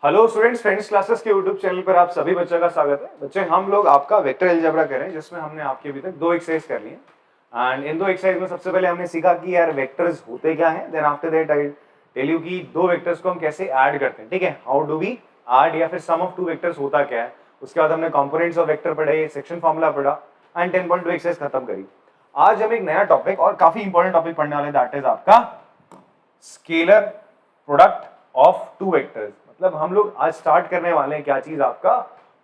Hello students, friends classes के YouTube channel पर आप सभी बच्चों का स्वागत है। बच्चे, हम लोग आपका वेक्टर अलजेब्रा कर रहे हैं, जिसमें हमने आपके अभी तक 2 एक्सरसाइज कर ली हैं। एंड इन 2 एक्सरसाइज में सबसे पहले हमने सीखा कि यार वेक्टर्स होते क्या हैं। Then after that I tell you कि 2 वेक्टर्स को हम कैसे ऐड करते हैं। ठीक है, हाउ डू वी ऐड, या फिर सम ऑफ 2 वेक्टर्स होता क्या है। उसके बाद हमने कंपोनेंट्स ऑफ वेक्टर पढ़े, सेक्शन फॉर्मूला पढ़ा एंड 10.2 एक्सरसाइज खत्म करी। आज हम एक नया टॉपिक और काफी इंपॉर्टेंट टॉपिक पढ़ने वाले, दैट इज आपका स्केलर प्रोडक्ट ऑफ 2 वेक्टर्स। मतलब हम लोग आज स्टार्ट करने वाले हैं क्या चीज, आपका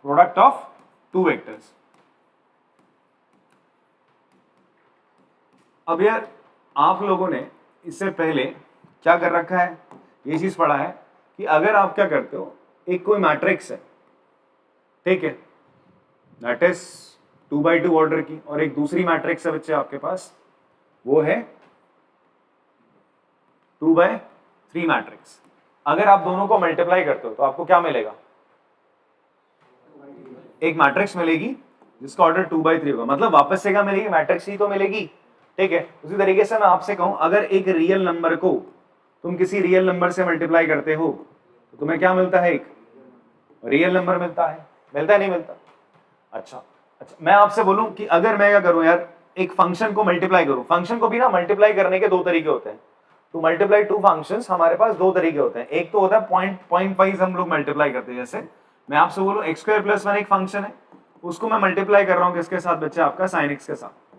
प्रोडक्ट ऑफ 2 वेक्टर्स। अब यार आप लोगों ने इससे पहले क्या कर रखा है, ये चीज पढ़ा है कि अगर आप क्या करते हो, एक कोई मैट्रिक्स है, ठीक है, दैट इज 2x2 ऑर्डर की, और एक दूसरी मैट्रिक्स है बच्चे आपके पास, वो है 2x3 मैट्रिक्स। अगर आप दोनों को मल्टीप्लाई करते हो तो आपको क्या मिलेगा, एक मैट्रिक्स मिलेगी जिसका ऑर्डर 2x3 होगा। मतलब वापस से क्या मिलेगी, मैट्रिक्स ही तो मिलेगी। ठीक है, उसी तरीके से मैं आपसे कहूं, अगर एक रियल नंबर को तुम किसी रियल नंबर से मल्टीप्लाई करते हो तो तुम्हें क्या मिलता है, एक रियल नंबर मिलता है। मिलता है नहीं मिलता? अच्छा, मैं आपसे बोलूं कि अगर मैं क्या करूं यार, एक फंक्शन को मल्टीप्लाई करूं। फंक्शन को भी ना मल्टीप्लाई करने के 2 तरीके होते हैं। टू मल्टीप्लाई 2 फंक्शंस हमारे पास 2 तरीके होते हैं। एक तो होता है पॉइंट वाइज हम लोग मल्टीप्लाई करते हैं। जैसे मैं आपसे बोलूं x² + 1 एक फंक्शन है, उसको मैं मल्टीप्लाई कर रहा हूं किसके साथ बच्चे, आपका sin x के साथ।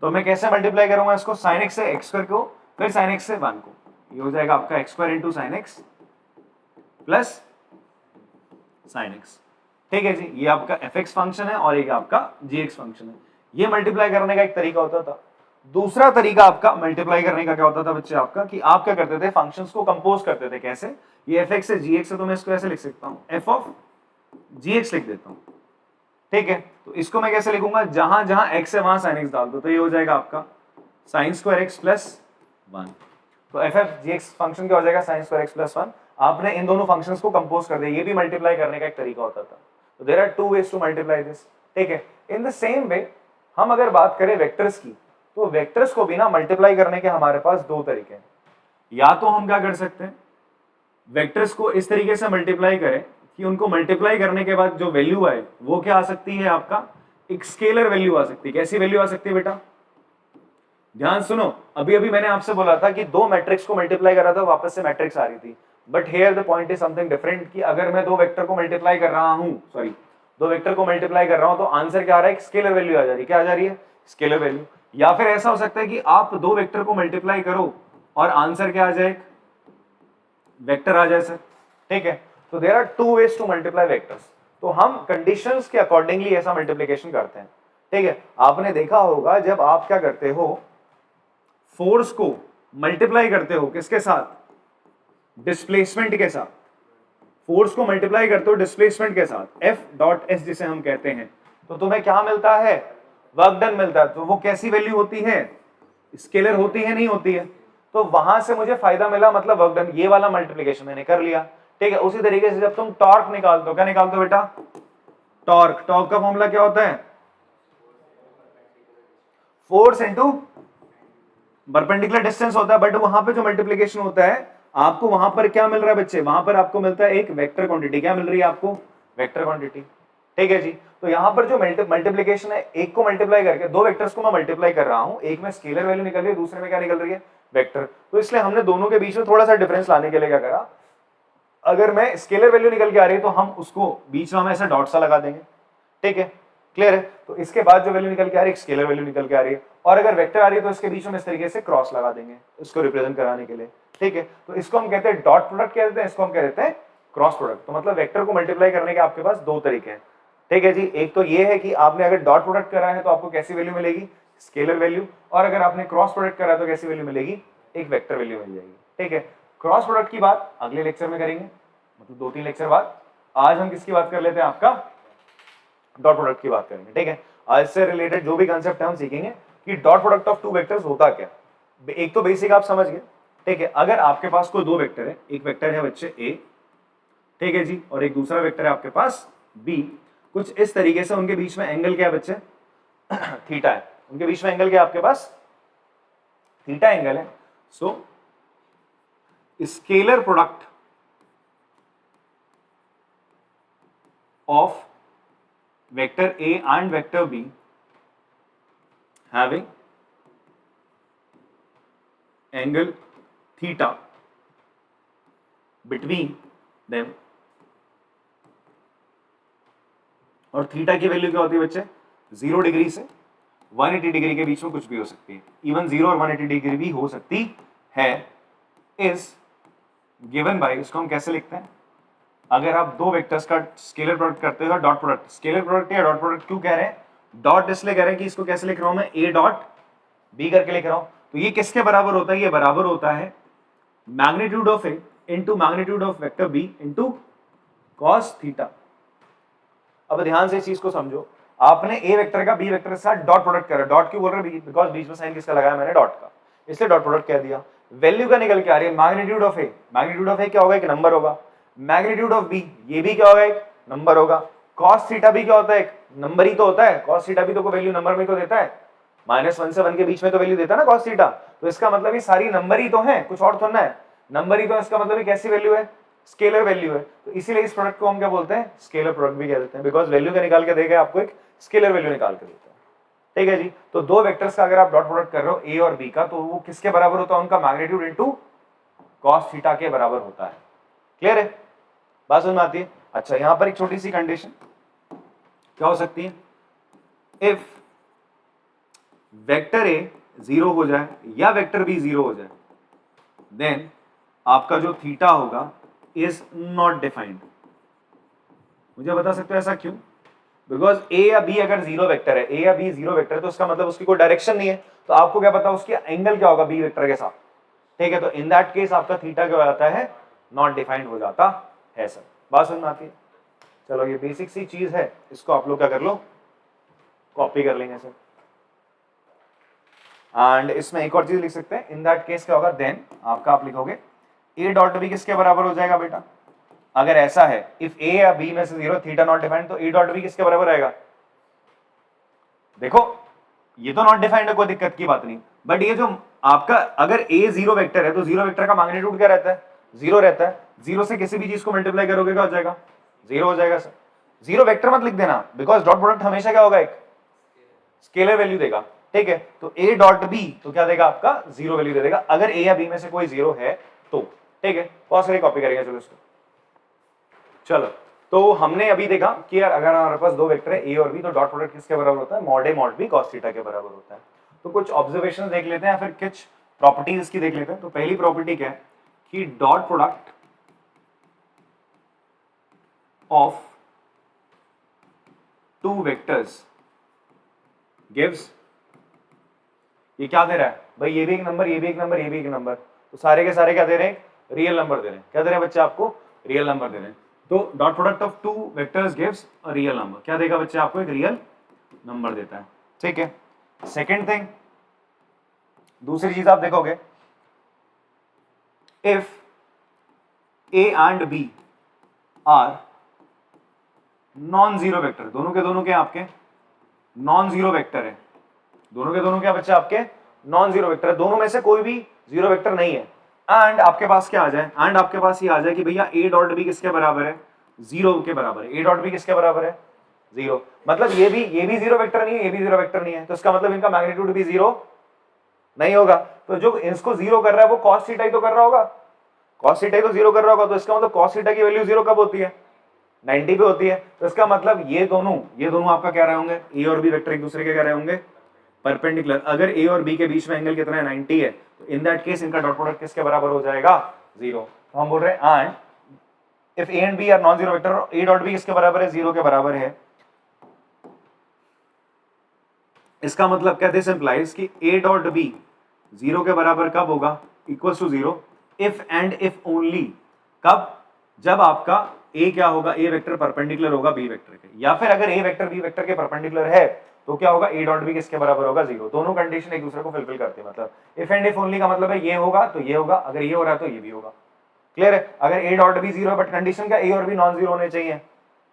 तो मैं कैसे मल्टीप्लाई करूंगा इसको, sin x से x² को, फिर sin x से 1 को। ये हो जाएगा आपका x² × sin x plus sin x। ठीक है जी, ये आपका fx फंक्शन है और एक आपका gx फंक्शन है। ये मल्टीप्लाई करने का एक तरीका होता था। दूसरा तरीका आपका मल्टीप्लाई करने का क्या होता था बच्चे आपका, कि आप क्या करते थे, फंक्शंस को कंपोज करते थे। कैसे, ये fx से gx है तो मैं इसको ऐसे लिख सकता हूं, f ऑफ gx लिख देता हूं। ठीक है, तो इसको मैं कैसे लिखूंगा, जहां जहां x है वहां sin x डाल दो, तो ये हो जाएगा आपका sin² x + 1। तो f ऑफ gx फंक्शन क्या हो जाएगा, sin² x + 1। आपने इन दोनों फंक्शंस को कंपोज कर दिया। ये भी मल्टीप्लाई करने का एक तरीका होता था। तो there are 2 ways to multiply this. ठीक है, इन द सेम वे हम अगर बात करें वेक्टर्स की, तो वेक्टर्स को भी ना मल्टीप्लाई करने के हमारे पास 2 तरीके हैं। या तो हम क्या कर सकते हैं, वेक्टर्स को इस तरीके से मल्टीप्लाई करें कि उनको मल्टीप्लाई करने के बाद जो वैल्यू आए वो क्या आ सकती है, आपका एक स्केलर वैल्यू आ सकती है। कैसी वैल्यू आ सकती है बेटा, ध्यान सुनो। अभी अभी मैंने आपसे बोला था कि 2 मैट्रिक्स को मल्टीप्लाई कर रहा था, वापस से मैट्रिक्स आ रही थी। But here the point is something different, कि अगर मैं 2 वेक्टर को मल्टीप्लाई कर रहा हूं, सॉरी 2 वेक्टर को मल्टीप्लाई कर रहा हूं, तो आंसर क्या आ रहा है, स्केलर वैल्यू आ जा रही है। क्या आ जा रही है, स्केलर वैल्यू। या फिर ऐसा हो सकता है कि आप 2 वेक्टर को मल्टीप्लाई करो और आंसर क्या आ जाए, वेक्टर आ जाए सर। ठीक है, तो there are 2 ways to multiply vectors. तो हम कंडीशंस के अकॉर्डिंगली ऐसा मल्टीप्लिकेशन करते हैं। ठीक है, आपने देखा होगा जब आप क्या करते हो, फोर्स को मल्टीप्लाई करते हो किसके साथ, डिस्प्लेसमेंट के साथ। फोर्स को मल्टीप्लाई करते हो डिस्प्लेसमेंट के साथ, F.S जिसे हम कहते हैं, तो तुम्हें क्या मिलता है, वर्क डन मिलता है। तो वो कैसी वैल्यू होती है, स्केलर होती है, नहीं होती है। तो वहां से मुझे फायदा मिला, मतलब वर्क डन। ये वाला मल्टीप्लिकेशन मैंने कर लिया। ठीक है, उसी तरीके से जब तुम टॉर्क निकालते हो, क्या निकालते हो बेटा, टॉर्क। टॉर्क का फॉर्मूला क्या होता है, फोर्स इंटू परपेंडिकुलर डिस्टेंस होता है। बट वहां पे जो मल्टीप्लिकेशन होता है, आपको वहां पर क्या मिल रहा है बच्चे, वहां पर आपको मिलता है एक वेक्टर क्वांटिटी। क्या मिल रही है आपको, वेक्टर क्वांटिटी। ठीक है जी, तो यहां पर जो मल्टीप्लिकेशन है, एक को मल्टीप्लाई करके 2 वेक्टर्स को मैं मल्टीप्लाई कर रहा हूं, एक में स्केलर वैल्यू निकल रही है, दूसरे में क्या निकल रही है, वेक्टर। तो इसलिए हमने दोनों के बीच में थोड़ा सा डिफरेंस लाने के लिए क्या करा, अगर मैं स्केलर वैल्यू निकल के आ रही है तो हम उसको बीच में हम ऐसा डॉट सा लगा देंगे। ठीक है, क्लियर है। तो इसके बाद जो वैल्यू निकल के आ रही है, स्केलर वैल्यू निकल के आ रही है, और अगर वेक्टर आ रही है तो इसके बीच में इस तरीके से क्रॉस लगा देंगे इसको रिप्रेजेंट कराने के लिए। ठीक है, तो इसको हम कहते हैं डॉट प्रोडक्ट कह देते हैं, इसको हम कह देते हैं क्रॉस प्रोडक्ट। तो मतलब वेक्टर को मल्टीप्लाई करने के आपके पास 2 तरीके हैं। ठीक है जी, एक तो ये है कि आपने अगर डॉट प्रोडक्ट करा है तो आपको कैसी वैल्यू मिलेगी, स्केलर वैल्यू, और अगर आपने क्रॉस प्रोडक्ट करा है तो कैसी वैल्यू मिलेगी, एक वेक्टर वैल्यू मिल जाएगी। ठीक है, क्रॉस प्रोडक्ट की बात अगले लेक्चर में करेंगे, मतलब 2-3 लेक्चर बाद। आज हम किसकी बात कर लेते हैं, आपका डॉट प्रोडक्ट की बात करेंगे। ठीक है, आज से रिलेटेड जो भी कंसेप्ट है हम सीखेंगे कि डॉट प्रोडक्ट ऑफ 2 वेक्टर्स होता क्या। एक तो बेसिक आप समझ गए। ठीक है, अगर आपके पास कोई 2 वेक्टर है, एक वेक्टर है बच्चे A, ठीक है जी, और एक दूसरा वेक्टर है आपके पास B, कुछ इस तरीके से उनके बीच में एंगल क्या है बच्चे, थीटा है। उनके बीच में एंगल क्या है आपके पास, थीटा एंगल है। So scalar product of vector A and vector be having angle theta between them, और थीटा की वैल्यू क्या होती है बच्चे, 0 डिग्री से 180 डिग्री के बीच में कुछ भी हो सकती है, इवन 0 और 180 डिग्री भी हो सकती है, इज गिवन बाय, इसको हम कैसे लिखते हैं, अगर आप दो वेक्टर्स का स्केलर प्रोडक्ट करते हो डॉट प्रोडक्ट, स्केलर प्रोडक्ट या डॉट प्रोडक्ट क्यों कह रहे हैं, डॉट इसलिए कह रहे हैं कि इसको कैसे लिख रहा हूं मैं, ए डॉट बी करके लिख रहा हूं, तो ये किसके बराबर होता है, ये बराबर होता है magnitude of A into magnitude of vector B into cos theta. अब ध्यान से इस चीज को समझो, आपने ए वेक्टर का बी वेक्टर के साथ डॉट प्रोडक्ट करा, डॉट क्यों बोल रहे हैं, बिकॉज बीच में साइन किसका लगाया मैंने, डॉट का, इसलिए डॉट प्रोडक्ट कह दिया। वैल्यू का निकल के आ रही है magnitude of A, magnitude of A क्या होगा, एक नंबर होगा, मैग्नीट्यूड ऑफ बी, ये भी क्या होगा, एक नंबर होगा, कॉस थीटा भी क्या होता है, एक नंबर ही तो होता है, कॉस थीटा भी तो कोई वैल्यू नंबर में तो देता है, -1 से 1 के बीच में तो वैल्यू देता है ना कॉस थीटा, तो इसका मतलब ये सारी नंबर ही तो है, कुछ और थोड़ा है, नंबर ही तो, इसका मतलब कैसी वैल्यू है, स्केलर वैल्यू है, तो इसीलिए इस प्रोडक्ट को हम क्या बोलते हैं, स्केलर प्रोडक्ट भी कह देते हैं, बिकॉज वैल्यू का निकाल के देगा आपको, एक स्केलर वैल्यू निकाल के देता है। ठीक है जी, तो दो वेक्टर्स का अगर आप डॉट प्रोडक्ट कर रहे हो ए और बी का, तो वो किसके बराबर होता है, उनका मैग्नीट्यूड इनटू कॉस थीटा के बराबर होता है। क्लियर है, बात समझ में आती है। अच्छा, यहां पर एक छोटी सी कंडीशन क्या हो सकती है, इफ वेक्टर ए 0 हो जाए या वेक्टर बी 0 हो जाए, देन आपका जो थीटा होगा इज नॉट डिफाइंड। मुझे बता सकते हो ऐसा क्यों, बिकॉज ए या बी अगर 0 वेक्टर है, ए या बी 0 वेक्टर है, तो उसका मतलब उसकी कोई डायरेक्शन नहीं है, तो आपको क्या पता उसकी एंगल क्या होगा बी वेक्टर के साथ। ठीक है, तो इन दैट केस आपका थीटा क्या हो जाता है, नॉट डिफाइंड हो जाता है सर। बात समझ में आती है। चलो, ये बेसिक सी चीज है, इसको आप लोग क्या कर लो, कॉपी कर लेंगे सर। एंड इसमें एक और चीज लिख सकते हैं, इन दैट केस क्या होगा, देन आपका आप लिखोगे ए डॉट बी किसके बराबर हो जाएगा बेटा, अगर ऐसा है इफ ए या बी में से 0 थीटा नॉट डिफाइंड, तो ए डॉट बी किसके बराबर आएगा, देखो ये तो नॉट डिफाइंड है, कोई दिक्कत की बात नहीं, बट ये जो आपका अगर ए 0 वेक्टर है, तो 0 वेक्टर का मैग्नीट्यूड क्या रहता है, 0 रहता है, 0 से किसी भी चीज को मल्टीप्लाई करोगे क्या हो जाएगा, 0 हो जाएगा सर। 0 वेक्टर मत लिख देना, बिकॉज डॉट प्रोडक्ट हमेशा क्या होगा, एक स्केलर वैल्यू देगा। ठीक है, तो ए डॉट बी तो क्या देगा आपका, 0 वैल्यू दे देगा, अगर ए या बी में से कोई 0 है तो। ठीक है, बहुत सारी कॉपी करेंगे, चलो इसको। चलो, तो हमने अभी देखा कि यार अगर हमारे पास दो वेक्टर है ए और बी, तो डॉट प्रोडक्ट किसके बराबर होता है, mod A mod B cos theta के बराबर होता है। तो कुछ ऑब्जर्वेशन देख लेते हैं या फिर कुछ प्रॉपर्टीज इसकी देख लेते हैं। तो पहली प्रॉपर्टी क्या है कि dot product of two vectors gives, ये क्या दे रहा है भाई, ये भी एक नंबर, ये भी एक नंबर, ये भी एक नंबर, तो सारे के सारे क्या दे रहे हैं, रियल नंबर दे रहे हैं। क्या दे रहे हैं बच्चे आपको, रियल नंबर दे रहे हैं। तो dot product of two vectors gives a real number, क्या देगा बच्चे आपको, एक रियल नंबर देता है। ठीक है, सेकंड थिंग, दूसरी चीज आप देखोगे, if A and B are non zero vector, दोनों के दोनों क्या आपके नॉन जीरो वेक्टर है, दोनों के दोनों क्या बच्चे आपके नॉन जीरो वेक्टर है, दोनों में से कोई भी जीरो वेक्टर नहीं है, एंड आपके पास क्या आ जाए, एंड आपके पास ये आ जाए कि भैया ए डॉट बी किसके बराबर है, 0 के बराबर है। ए डॉट बी किसके बराबर है, 0, मतलब ये भी जीरो वेक्टर नहीं है, ये भी जीरो वेक्टर नहीं है, तो इसका मतलब इनका मैग्नीट्यूड भी 0 नहीं होगा। तो जो इसको 0 कर रहा है वो कॉस थीटा ही तो कर रहा होगा, कॉस थीटा ही तो 0 कर रहा होगा, तो इसका मतलब कॉस थीटा की वैल्यू 0 कब होती है, 90 पे होती है। तो इसका मतलब ये दोनों आपका क्या रहे होंगे, ए और बी वेक्टर एक दूसरे के क्या रहे होंगे, परपेंडिकुलर। अगर ए और बी के बीच में एंगल कितना है, 90 है, तो इन दैट केस इनका डॉट प्रोडक्ट किसके बराबर हो जाएगा, 0। तो हम बोल रहे हैं and if A and B are non zero vector, A dot B किसके बराबर है, 0 के बराबर है। इसका मतलब क्या, दिस इंप्लाइज कि ए डॉट बी 0 के बराबर कब होगा, equals to 0 if and if only, कब, जब आपका ए क्या होगा, ए वेक्टर परपेंडिकुलर होगा बी वेक्टर के, या फिर अगर ए वेक्टर बी वेक्टर के परपेंडिकुलर है तो क्या होगा, ए डॉट बी किसके बराबर होगा, 0। दोनों कंडीशन एक दूसरे को फुलफिल करती है, मतलब इफ एंड इफ ओनली का मतलब है ये होगा तो ये होगा, अगर ये हो रहा है तो ये भी होगा। क्लियर है, अगर ए डॉट बी 0 है बट कंडीशन क्या, ए और बी नॉन जीरो होने चाहिए।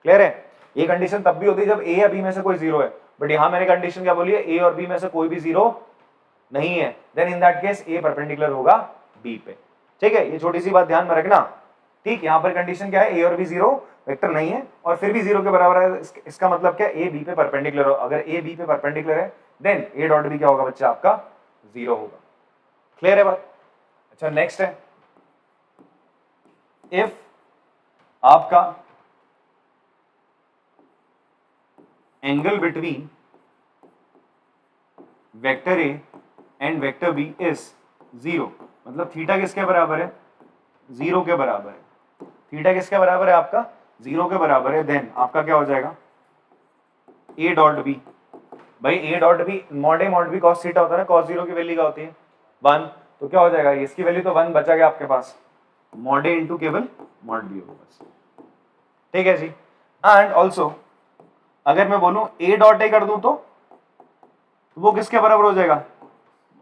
क्लियर है, ये कंडीशन तब भी होती है जब ए या बी में से कोई 0 है, बट यहां मैंने कंडीशन क्या बोली है, ए और बी में से कोई भी 0 नहीं है, then in that case A perpendicular होगा बी पे। ठीक है, ये छोटी सी बात ध्यान में रखना। ठीक, यहाँ पर कंडीशन क्या है, ए और बी जीरो वेक्टर नहीं है और फिर भी जीरो के बराबर है, इसका मतलब क्या, ए बी पे परपेंडिकुलर हो, अगर ए बी पे परपेंडिकुलर है देन ए डॉट बी क्या होगा बच्चा आपका, जीरो होगा। क्लियर है बात? अच्छा नेक्स्ट है, इफ आपका angle between vector A and vector B is zero, मतलब थीटा किसके बराबर है, जीरो के बराबर है, थीटा किसके बराबर है आपका, जीरो के बराबर है, देन आपका क्या हो जाएगा, ए डॉट बी, भाई A dot B mod B cos theta होता है ना, कॉस जीरो की वैल्यू क्या होती है 1, तो क्या हो जाएगा, इसकी वैल्यू तो 1 बचा गया आपके पास, मॉड ए इंटू केवल मॉड बी होगा बस। ठीक है जी। एंड ऑल्सो अगर मैं बोलूं ए डॉट ए कर दूं तो वो किसके बराबर हो जाएगा,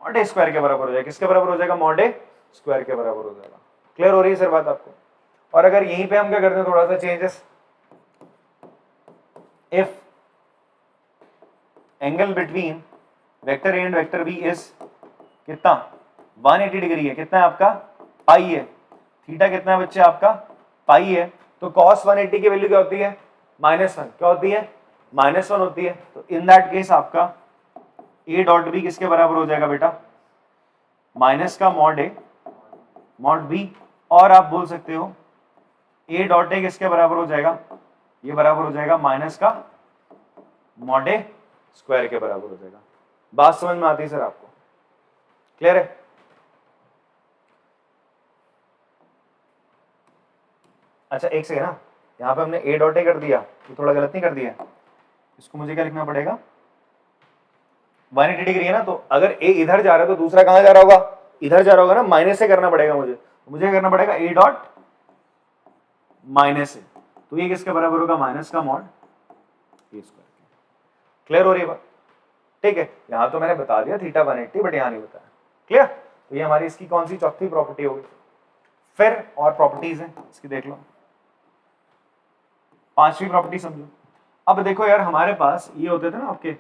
मॉड ए स्क्वायर के बराबर हो जाएगा, किसके बराबर हो जाएगा, मॉड ए स्क्वायर के बराबर हो जाएगा। क्लियर हो रही है सर बात आपको? और अगर यहीं पे हम क्या करते हैं, थोड़ा सा changes, if angle between vector A and vector B is कितना, 180 डिग्री है, कितना है आपका, पाई है, थीटा कितना है बच्चे आपका, पाई है, तो cos 180 की वैल्यू क्या होती है, -1, क्या होती है, -1 होती है, तो इन दैट केस आपका ए डॉट बी किसके बराबर हो जाएगा बेटा, माइनस का मॉड ए मॉड बी, और आप बोल सकते हो ए डॉट ए किसके बराबर हो जाएगा, ये बराबर हो जाएगा माइनस का मॉड ए स्क्वायर के बराबर हो जाएगा। बात समझ में आती है सर आपको? क्लियर है? अच्छा एक सेकंड ना, यहाँ पे हमने ए डॉट ए कर दिया, तो थोड़ा गलत नहीं कर दिया, इसको मुझे क्या लिखना पड़ेगा, 180 डिग्री है ना, तो अगर ए इधर जा रहा है तो दूसरा कहां जा रहा होगा, इधर जा रहा होगा ना, माइनस से करना पड़ेगा मुझे, तो मुझे क्या करना पड़ेगा, ए डॉट माइनस है, तो ये किसके बराबर होगा, माइनस का मॉड ए स्क्वायर। क्लियर हो रही है बात? ठीक है, यहां तो मैंने बता दिया थीटा 180, बट यहां नहीं बताया। क्लियर? तो ये हमारी इसकी कौन सी चौथी प्रॉपर्टी होगी। फिर और प्रॉपर्टीज हैं इसकी, देख लो, पांचवी प्रॉपर्टी समझो। अब देखो यार, हमारे पास ये होते थे ना आपके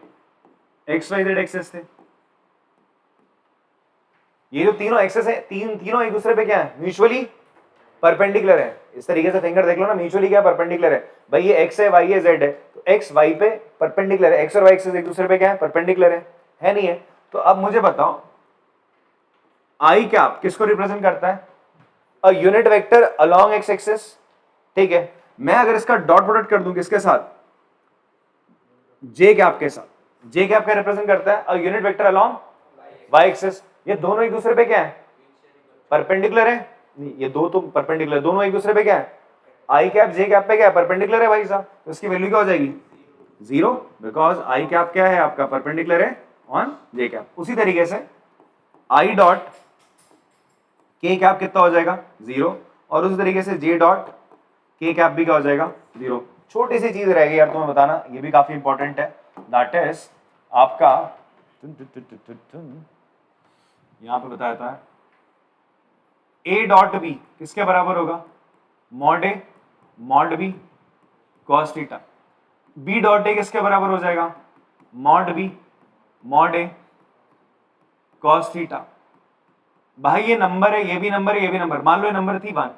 एक्स वाई जेड एक्सेस थे, ये जो तीनों एक्सेस है, तीनों एक दूसरे पे क्या है, म्यूचुअली परपेंडिकुलर है। इस तरीके से फिंगर देख लो ना, म्यूचुअली क्या परपेंडिकुलर है, भाई ये एक्स है, वाई है, जेड है, तो एक्स वाई पे परपेंडिकुलर है, एक्स और वाई एक्सेस एक दूसरे पे क्या है, परपेंडिकुलर है नहीं है? तो अब मुझे बताओ आई कैप किसको रिप्रेजेंट करता है, a unit vector along x axis. ठीक है, मैं अगर इसका डॉट प्रोडक्ट कर दूं किसके साथ, जे कैप के साथ, जे कैप क्या रिप्रेजेंट करता है, a unit vector along Y axis. ये दोनों एक दूसरे पे क्या है, परपेंडिकुलर है, ये दो तो परपेंडिकुलर, दोनों एक दूसरे पे क्या है, आई कैप जे कैप पे क्या है, परपेंडिकुलर है भाई साहब, तो इसकी वैल्यू क्या हो जाएगी, जीरो, बिकॉज आई कैप क्या है आपका, परपेंडिकुलर है ऑन जे कैप। उसी तरीके से आई डॉट के कैप कितना हो जाएगा, जीरो, और उसी तरीके से जे डॉट के कैप भी क्या हो जाएगा, जीरो। छोटी सी चीज रहेगी यार तुम्हें बताना, ये भी काफी इंपॉर्टेंट है, दैट इज आपका यहां पे बताया था, ए डॉट बी किसके बराबर होगा, mod A mod B cos theta, B dot A किसके बराबर हो जाएगा, mod B mod A cos theta. भाई ये नंबर है, ये भी नंबर है, ये भी नंबर, मान लो ये नंबर थी 1,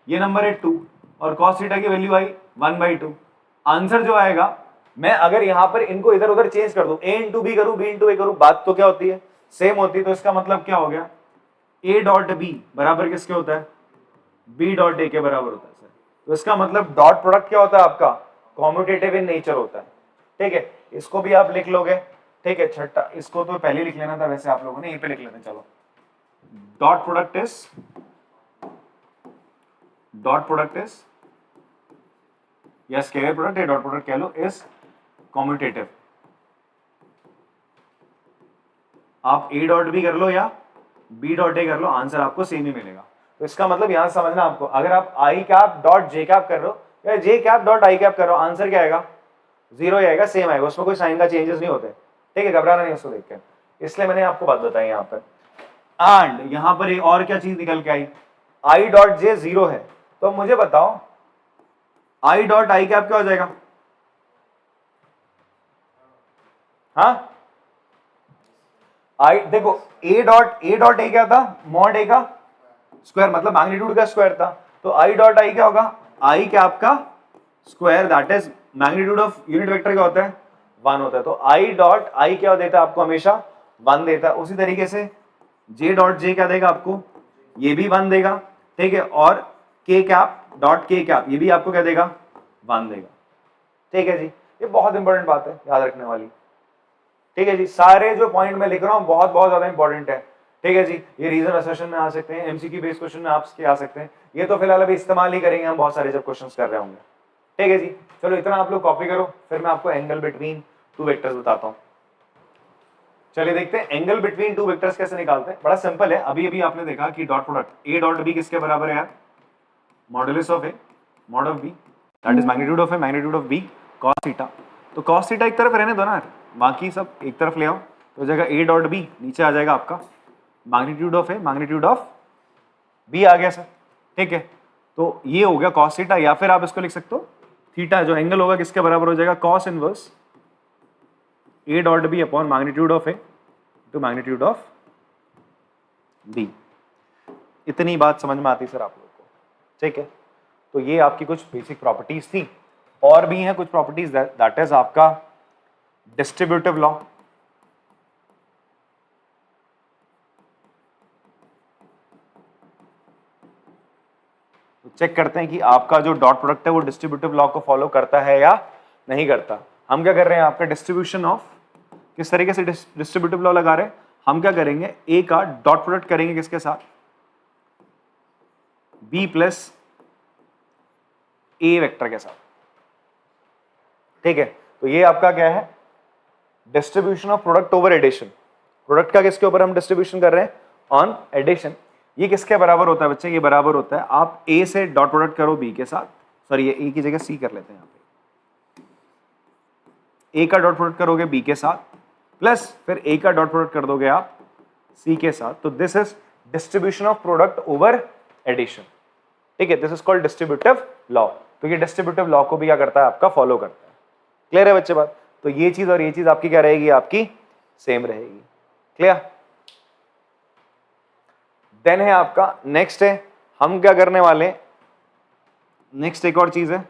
ये नंबर है 2, और कॉस थीटा की वैल्यू आई 1/2। आंसर जो आएगा, मैं अगर यहां पर इनको इधर उधर चेंज कर दूं, ए इंटू बी करूं, बी इंटू ए करूं, बात तो क्या होती है, सेम होती है। तो इसका मतलब क्या हो गया, ए डॉट बी बराबर किसके होता है, बी डॉट ए के बराबर होता है सर। तो इसका मतलब डॉट प्रोडक्ट क्या होता है आपका, कॉम्यूटेटिव इन नेचर होता है। ठीक है, इसको भी आप लिख लोगे। ठीक है, छठा, इसको तो पहले लिख लेना था वैसे आप लोगों ने, यहीं पे लिख लेते हैं, चलो। डॉट प्रोडक्ट इज या स्केलर प्रोडक्ट है, डॉट प्रोडक्ट कह लो, इज कॉम्यूटेटिव। आप ए डॉट बी कर लो या बी डॉट ए कर लो, आंसर आपको सेम ही मिलेगा। तो इसका मतलब यहां समझना आपको, अगर आप आई कैप डॉट जे कैप कर रहे हो या जे कैप डॉट आई कैप कर रहे हो, आंसर क्या आएगा, जीरो आएगा, सेम आएगा, उसमें कोई साइन का चेंजेस नहीं होते। ठीक है, घबराना नहीं उसको देख के, इसलिए मैंने आपको बात बताई यहाँ पर। एंड यहां पर एक और क्या चीज निकल के आई, आई डॉट जे जीरो है, तो मुझे बताओ आई डॉट आई कैप क्या हो जाएगा, हाँ आई देखो, ए डॉट ए क्या था, मॉड ए का स्क्वायर, मतलब मैग्नीट्यूड का स्क्वायर था। तो आई डॉट आई क्या होगा, आई कैप का square, that is magnitude of unit vector क्या होता है, 1 होता है। तो आई डॉट आई क्या देता है आपको, हमेशा 1 देता है। उसी तरीके से जे डॉट जे क्या देगा आपको, ये भी 1 देगा, ठीक है। और के कैप डॉट के कैप ये भी आपको क्या देगा, 1 देगा, ठीक है जी। ये बहुत इंपॉर्टेंट बात है याद रखने वाली, ठीक है जी। सारे जो पॉइंट मैं लिख रहा हूँ बहुत बहुत ज्यादा इंपॉर्टेंट है, ठीक है जी। ये रीजन असर्शन में आ सकते हैं, एमसीक्यू बेस्ड क्वेश्चन में आपके आ सकते हैं। ये तो फिलहाल अभी इस्तेमाल ही करेंगे हम बहुत सारे जब क्वेश्चंस कर रहे होंगे, ठीक है जी। चलो इतना आप लोग कॉपी करो, फिर मैं आपको एंगल बिटवीन टू वेक्टर्स बताता हूँ। चलिए देखते हैं एंगल बिटवीन टू वेक्टर्स कैसे निकालते हैं। बड़ा सिंपल है, अभी अभी आपने देखा कि dot product A dot B किसके बराबर है यार, modulus of A mod of B, that is magnitude of A magnitude of B cos theta. तो कॉस थीटा एक तरफ रहने दो ना यार, बाकी सब एक तरफ ले आओ, तो हो जाएगा ए डॉट बी, नीचे आ जाएगा आपका magnitude of A magnitude of B आ गया सर, ठीक है। तो ये हो गया कॉस थीटा, या फिर आप इसको लिख सकते हो थीटा जो एंगल होगा किसके बराबर हो जाएगा, cos inverse A dot B upon magnitude of A to magnitude of B. इतनी बात समझ में आती सर आप लोगों को, ठीक है। तो ये आपकी कुछ बेसिक प्रॉपर्टीज थी, और भी हैं कुछ प्रॉपर्टीज, दैट इज आपका डिस्ट्रीब्यूटिव लॉ। तो चेक करते हैं कि आपका जो डॉट प्रोडक्ट है वो डिस्ट्रीब्यूटिव लॉ को फॉलो करता है या नहीं करता। हम क्या कर रहे हैं, आपका डिस्ट्रीब्यूशन ऑफ, किस तरीके से डिस्ट्रीब्यूटिव लॉ लगा रहे हैं, हम क्या करेंगे, ए का डॉट प्रोडक्ट करेंगे किसके साथ, बी प्लस ए वेक्टर के साथ, ठीक है। तो ये आपका क्या है, distribution of product over addition. Product का किसके ऊपर हम डिस्ट्रीब्यूशन कर रहे हैं, ऑन एडिशन। ये किसके बराबर होता है बच्चे, ये बराबर होता है, आप ए से डॉट प्रोडक्ट करो बी के साथ, सॉरी ये ए की जगह सी कर लेते हैं, यहाँ पे ए का डॉट प्रोडक्ट करोगे बी के साथ, प्लस फिर ए का डॉट प्रोडक्ट कर दोगे आप सी के साथ। तो this is distribution of product over addition, ठीक है। This is called distributive law. तो ये डिस्ट्रीब्यूटिव लॉ को भी क्या करता है, आपका फॉलो करता है। क्लियर है बच्चे बात। तो ये चीज और ये चीज आपकी क्या रहेगी, आपकी सेम रहेगी। क्लियर। देन है आपका नेक्स्ट है, हम क्या करने वाले हैं, नेक्स्ट एक और चीज है,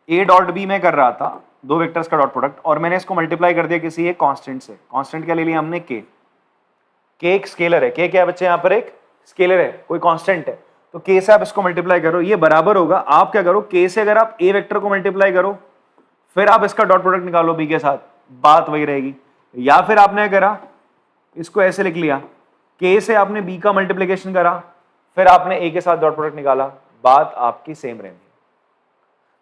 ए डॉट बी में कर रहा था दो वेक्टर्स का डॉट प्रोडक्ट, और मैंने इसको मल्टीप्लाई कर दिया किसी एक कांस्टेंट से। कांस्टेंट क्या ले लिया हमने, के। के एक स्केलर है, के क्या है बच्चे, यहां पर एक स्केलर है, कोई कांस्टेंट है। तो के से आप इसको मल्टीप्लाई करो, ये बराबर होगा, आप क्या करो, के से अगर आप ए वेक्टर को मल्टीप्लाई करो, फिर आप इसका डॉट प्रोडक्ट निकालो बी के साथ, बात वही रहेगी। या फिर आपने करा, इसको ऐसे लिख लिया, के से आपने बी का मल्टीप्लीकेशन करा, फिर आपने ए के साथ डॉट प्रोडक्ट निकाला, बात आपकी सेम रहेगी।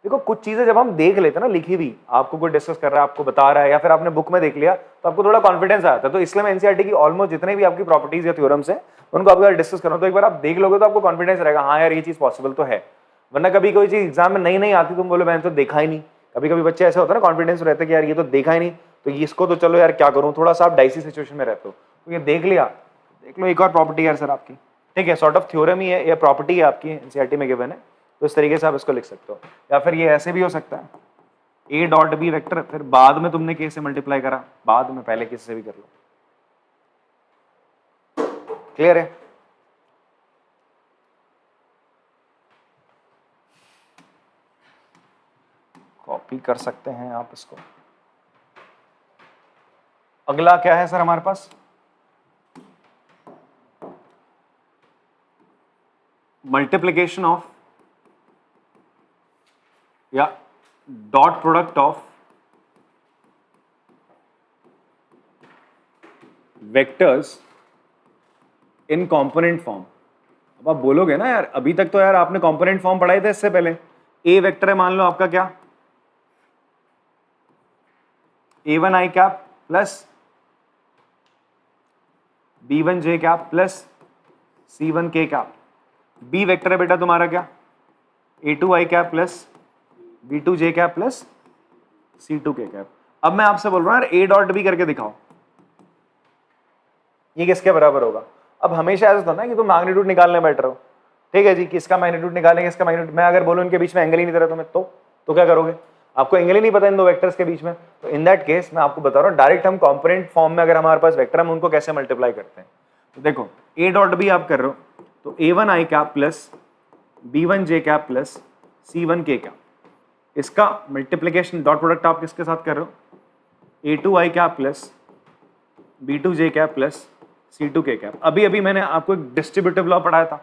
देखो कुछ चीजें जब हम देख लेते हैं ना लिखी हुई, आपको कोई डिस्कस कर रहा है, आपको बता रहा है, या फिर आपने बुक में देख लिया, तो आपको थोड़ा कॉन्फिडेंस आता है। तो इसलिए मैं एनसीईआरटी की ऑलमोस्ट जितने भी आपकी प्रॉपर्टीज या थ्योरम्स हैं उनको आपको डिस्कस करो, तो एक बार आप देख लोगे तो आपको कॉन्फिडेंस रहेगा, हाँ यार ये चीज पॉसिबल तो है। वरना कभी कोई चीज एग्जाम में नहीं आती, तुम बोलो मैंने तो देखा ही नहीं। कभी कभी बच्चे ऐसे होता है ना, कॉन्फिडेंस रहता है कि यार ये तो देखा ही नहीं, तो इसको तो चलो यार क्या करूं, थोड़ा सा आप डाइसी सिचुएशन में रहते हो, तो ये देख लिया, देख लो एक और प्रॉपर्टी यार सर आपकी, ठीक है, सॉर्ट ऑफ थ्योरम ही है या प्रॉपर्टी है आपकी, एनसीईआरटी में गिवन है। तो इस तरीके से आप इसको लिख सकते हो। या फिर ये ऐसे भी हो सकता है, ए डॉट बी वेक्टर, फिर बाद में तुमने के से मल्टीप्लाई करा, बाद में पहले किसी से भी कर लो। क्लियर है। कॉपी कर सकते हैं आप इसको। अगला क्या है सर हमारे पास, मल्टीप्लीकेशन ऑफ या dot product of vectors in component form. अब आप बोलोगे ना यार अभी तक तो यार आपने कंपोनेंट फॉर्म पढ़ाए थे, इससे पहले ए वेक्टर है, मान लो आपका क्या, a1 i cap plus b1 j cap plus c1 k cap. B vector है बेटा तुम्हारा क्या, a2 i cap plus b2 j cap plus c2 k cap. अब मैं आपसे बोल रहा हूं यार a डॉट b करके दिखाओ, ये किसके बराबर होगा। अब हमेशा ऐसा होता है ना कि तुम मैग्नीट्यूड निकालने बैठ रहे हो, ठीक है जी, किसका मैग्नीट्यूड निकालेंगे, इसका मैग्नीट्यूड। मैं अगर बोलूं इनके बीच में एंगल ही नहीं दे रहा तुम्हें, तो क्या करोगे, आपको एंगल ही नहीं पता इन दो वेक्टर्स के बीच में। तो इन दैट केस मैं आपको बता रहा हूं डायरेक्ट हम कंपोनेंट फॉर्म में अगर हमारे पास वेक्टर, हम उनको कैसे मल्टीप्लाई करते हैं। तो देखो ए डॉट बी आप कर रहे हो तो A1 आई कैप प्लस B1 जे कैप प्लस C1 के कैप, इसका मल्टीप्लीकेशन डॉट प्रोडक्ट आप किसके साथ कर रहे हो, A2 आई cap plus B2 J cap plus C2 के कैप। अभी अभी मैंने आपको एक डिस्ट्रीब्यूटिव लॉ पढ़ाया था,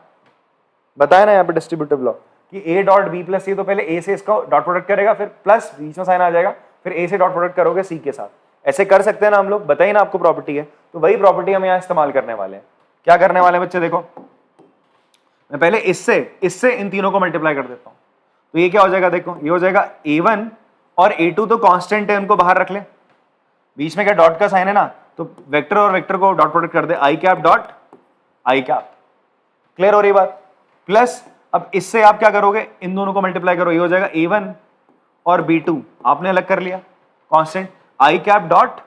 बताया ना यहाँ पे डिस्ट्रीब्यूटिव लॉ कि A dot B plus C, तो पहले A से इसका डॉट प्रोडक्ट करेगा, फिर प्लस बीच में साइन आ जाएगा, फिर A से डॉट प्रोडक्ट करोगे C के साथ। ऐसे कर सकते हैं ना हम लोग, बताइए ना आपको प्रॉपर्टी है, तो वही प्रॉपर्टी हम यहाँ इस्तेमाल करने वाले हैं। क्या करने वाले हैं बच्चे, देखो मैं पहले इससे इन तीनों को मल्टीप्लाई कर देता हूँ, तो ये क्या हो जाएगा, देखो ये हो जाएगा A1 और A2 तो कांस्टेंट है, उनको बाहर रख ले, बीच में क्या डॉट का साइन है ना, तो वेक्टर और वेक्टर को डॉट प्रोडक्ट कर दे, I cap dot I cap. Clear हो रही बात। प्लस अब इससे आप क्या करोगे, इन दोनों को मल्टीप्लाई करो, ये हो जाएगा A1 और B2 आपने अलग कर लिया कांस्टेंट, आई कैप डॉट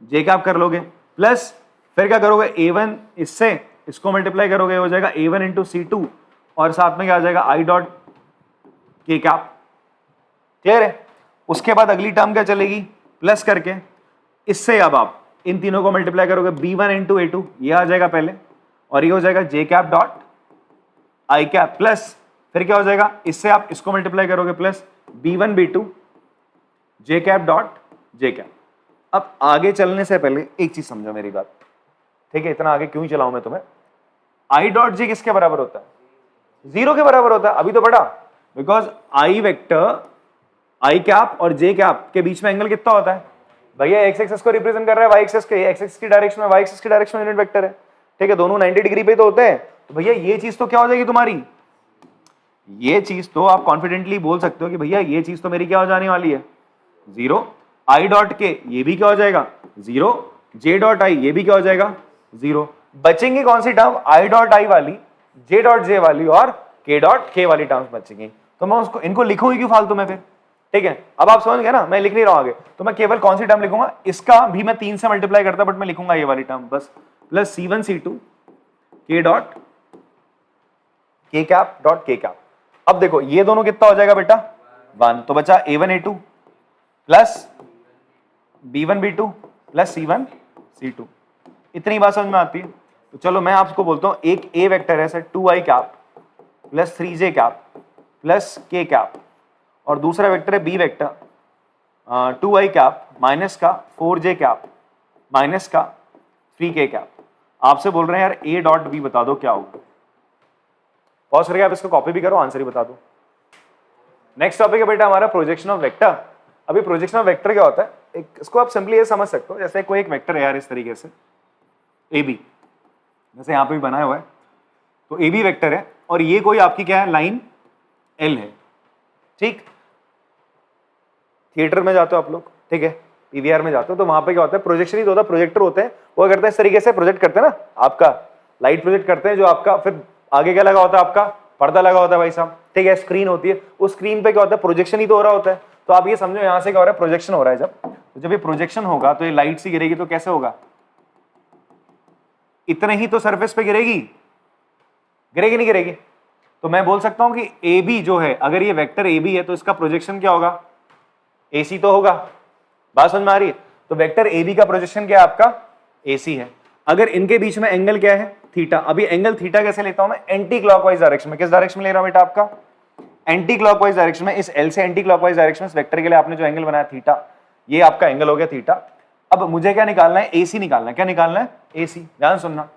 जे कैप कर लोगे, प्लस फिर क्या करोगे, A1 इससे इसको मल्टीप्लाई करोगे, हो जाएगा A1 इंटू C2 और साथ में क्या आ जाएगा आई डॉट के कैप। क्लियर है। उसके बाद अगली टर्म क्या चलेगी, प्लस करके इससे अब आप इन तीनों को मल्टीप्लाई करोगे, B1 इंटू A2 ये आ जाएगा पहले, और ये हो जाएगा J cap dot I cap, plus फिर क्या हो जाएगा, इससे आप इसको मल्टीप्लाई करोगे plus B1 B2 J cap dot J cap. अब आगे चलने से पहले एक चीज समझो मेरी बात, ठीक है, इतना आगे क्यों ही चलाऊं मैं तुम्हें। आई डॉट जे किसके बराबर होता है, 0 के बराबर होता है। अभी तो बड़ा, because I vector I cap और जे कैप के बीच में एंगल कितना होता है भैया, एक्स एक्सिस को रिप्रेजेंट कर रहा है, वाई एक्सिस के, एक्स एक्सिस की डायरेक्शन में, वाई एक्सिस की डायरेक्शन में यूनिट वेक्टर है, ठीक है, दोनों 90 डिग्री पे तो होते हैं। तो भैया ये चीज तो क्या हो जाएगी तुम्हारी, ये चीज तो आप कॉन्फिडेंटली बोल सकते हो कि भैया ये चीज तो मेरी क्या हो जाने वाली है, 0। आई डॉट के ये भी क्या हो जाएगा 0, जे डॉट आई ये भी क्या हो जाएगा 0। बचेंगी कौन सी टर्म, आई डॉट आई वाली, जे डॉट जे वाली और के डॉट के वाली टर्म्स बचेंगी। तो मैं उसको इनको लिखूंगी क्यों फालतू में फिर, ठीक है। अब आप समझ गए ना, मैं लिख नहीं रहा हूं आगे, तो मैं केवल कौन सी टर्म लिखूंगा, इसका भी मैं 3 से मल्टीप्लाई करता, बट मैं लिखूंगा ये वाली टर्म बस, प्लस C1 C2 के डॉट के कैप डॉट के कैप। अब देखो ये दोनों कितना हो जाएगा बेटा 1, तो बचा A1 A2 plus B1 B2 plus C1 C2। इतनी बात समझ में आती है। तो चलो मैं आपको बोलता हूं, एक A वेक्टर है sir 2i cap plus 3j cap plus k cap, और दूसरा वेक्टर है B vector 2i cap minus का 4j कैप माइनस का 3k कैप। आपसे बोल रहे हैं यार A डॉट B बता दो क्या होगा। पॉज करके आप इसको कॉपी भी करो, आंसर ही बता दो। नेक्स्ट टॉपिक है बेटा हमारा प्रोजेक्शन ऑफ वेक्टर। अभी प्रोजेक्शन ऑफ वेक्टर क्या होता है, एक इसको आप सिंपली ये समझ सकते हो, जैसे कोई एक वेक्टर है यार इस तरीके से AB, जैसे यहाँ पे भी बनाया हुआ है, तो AB वेक्टर है और ये कोई आपकी क्या है लाइन L है, ठीक। थिएटर में जाते हो आप लोग, ठीक है, PVR में जाते हो, तो वहां पे क्या होता है, प्रोजेक्शन ही तो होता है, प्रोजेक्टर होते हैं, वो करते हैं इस तरीके से प्रोजेक्ट करते हैं ना, आपका लाइट प्रोजेक्ट करते हैं, जो आपका फिर आगे क्या लगा होता है, आपका पर्दा लगा होता है भाई साहब, ठीक है, स्क्रीन होती है, उस स्क्रीन पे क्या होता है, प्रोजेक्शन ही तो हो रहा होता है। तो आप ये समझो यहाँ से क्या हो रहा है, प्रोजेक्शन हो रहा है। जब ये प्रोजेक्शन होगा तो ये लाइट सी गिरेगी, तो कैसे होगा, इतने ही तो सरफेस पे गिरेगी, गिरेगी नहीं गिरेगी। तो मैं बोल सकता हूं कि AB जो है, अगर ये वेक्टर AB है तो इसका प्रोजेक्शन क्या होगा, AC तो होगा। बात समझ में आ रही है। तो वेक्टर AB का प्रोजेक्शन क्या है आपका, AC है। अगर इनके बीच में एंगल क्या है, थीटा। अभी एंगल थीटा कैसे लेता हूं मैं, एंटी क्लॉकवाइज डायरेक्शन में। किस डायरेक्शन में ले रहा हूं बेटा, आपका एंटी क्लॉकवाइज डायरेक्शन में। इस L से एंटी क्लॉकवाइज डायरेक्शन में इस वेक्टर के लिए आपने जो एंगल बनाया थीटा, ये आपका एंगल हो गया थीटा। अब मुझे क्या निकालना है, AC निकालना है। क्या निकालना है, AC। ध्यान सुनना,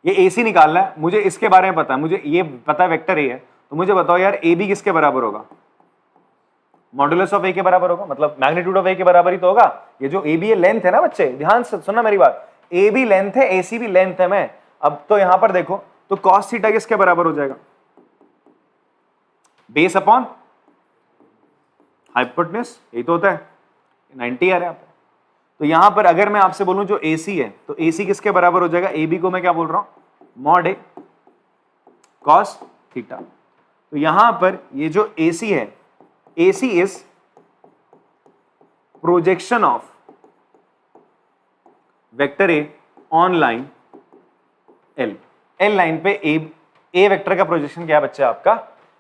ये AC निकालना है मुझे, इसके बारे में पता है मुझे, ये पता है वेक्टर A है, तो मुझे बताओ यार AB किसके बराबर होगा, मॉडुलस ऑफ A के बराबर होगा, मतलब मैग्नीट्यूड ऑफ A के बराबर ही तो होगा। ये जो AB है लेंथ है ना बच्चे, ध्यान से सुनना मेरी बात, AB लेंथ है, AC भी लेंथ है। मैं अब तो यहां पर देखो, तो cos थीटा किसके बराबर हो जाएगा, बेस अपॉन हाइपोटेन्यूज, यही तो होता है, 90 आ रहा है। तो यहां पर अगर मैं आपसे बोलूं जो AC है, तो AC किसके बराबर हो जाएगा, AB को मैं क्या बोल रहा हूं, मॉड A cos थीटा। तो यहां पर ये जो AC है, AC is projection of vector A on line L। L line पे A वेक्टर का प्रोजेक्शन क्या है बच्चे, आपका